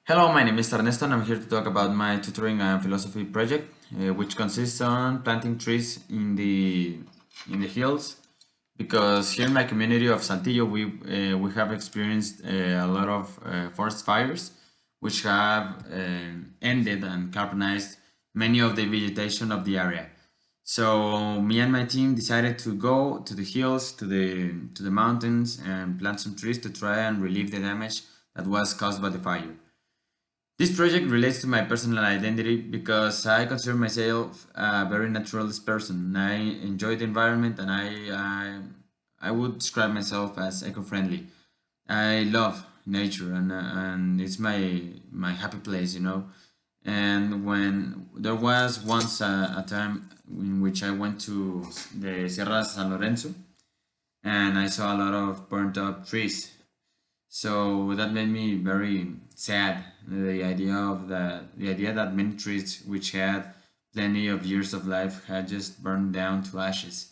Hello, my name is Ernesto and I'm here to talk about my tutoring and philosophy project, which consists on planting trees in the hills. Because here in my community of Saltillo, we have experienced a lot of forest fires, which have ended and carbonized many of the vegetation of the area. So me and my team decided to go to the hills, to the mountains, and plant some trees to try and relieve the damage that was caused by the fire. This project relates to my personal identity because I consider myself a very naturalist person. I enjoy the environment and I would describe myself as eco-friendly. I love nature and it's my happy place. And when there was once a time in which I went to the Sierra San Lorenzo and I saw a lot of burnt up trees, so that made me very sad. The idea that many trees which had plenty of years of life had just burned down to ashes.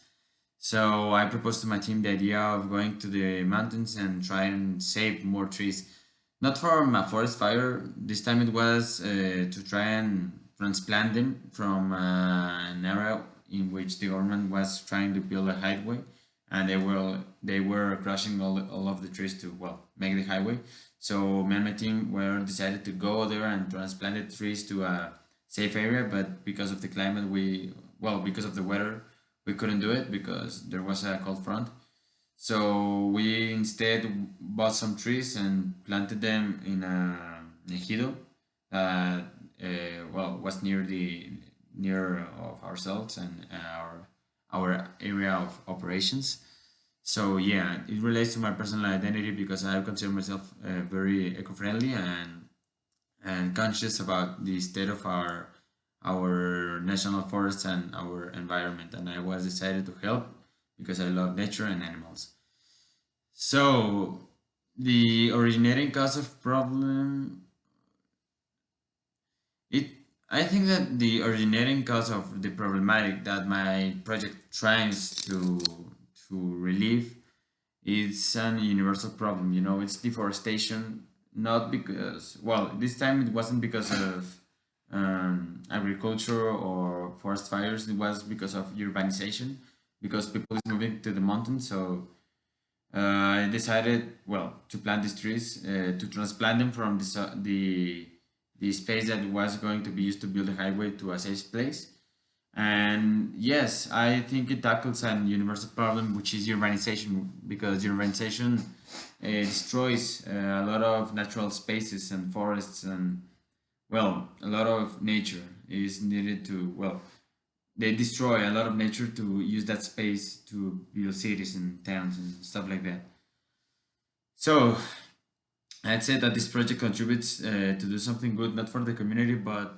So I proposed to my team the idea of going to the mountains and try and save more trees. Not from a forest fire. This time it was to try and transplant them from an area in which the government was trying to build a highway, and they were crushing all of the trees to make the highway. So me and my team were decided to go there and transplant the trees to a safe area, but because of the climate, because of the weather, we couldn't do it because there was a cold front. So we instead bought some trees and planted them in a ejido that was near of ourselves and our area of operations. So yeah, it relates to my personal identity because I consider myself very eco-friendly and conscious about the state of our national forests and our environment. And I was decided to help because I love nature and animals. So the originating cause of problem, it I think that the originating cause of the problematic that my project tries to relieve is an universal problem. It's deforestation, not because, this time it wasn't because of agriculture or forest fires. It was because of urbanization, because people is moving to the mountains. So I decided, to plant these trees, to transplant them from the space that was going to be used to build a highway to a safe place. And yes, I think it tackles an universal problem, which is urbanization, because urbanization destroys a lot of natural spaces and forests, and a lot of nature is needed to, they destroy a lot of nature to use that space to build cities and towns and stuff like that. So I'd say that this project contributes to do something good, not for the community, but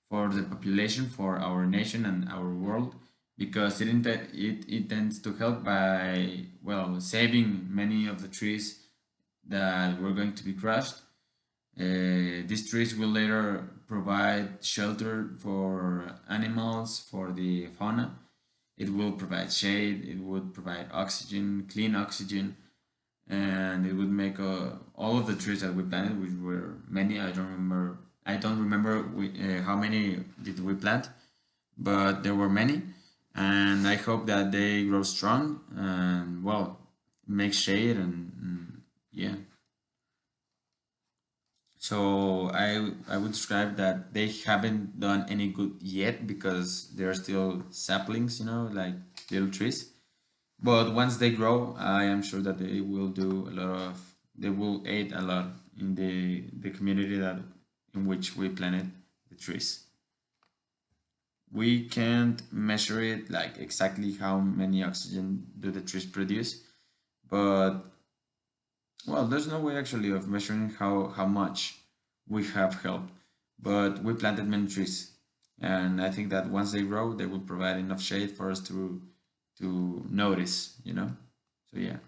for the population, for our nation and our world, because it tends to help by, saving many of the trees that were going to be crushed. These trees will later provide shelter for animals, for the fauna. It will provide shade, it would provide oxygen, clean oxygen, and it would make all of the trees that we planted, which were many. I don't remember how many did we plant, but there were many, and I hope that they grow strong and make shade and yeah. So I would describe that they haven't done any good yet because they're still saplings, like little trees. But once they grow, I am sure that they will aid a lot in the community that in which we planted the trees. We can't measure it like exactly how many oxygen do the trees produce, but there's no way actually of measuring how much we have helped. But we planted many trees, and I think that once they grow, they will provide enough shade for us to notice. So yeah.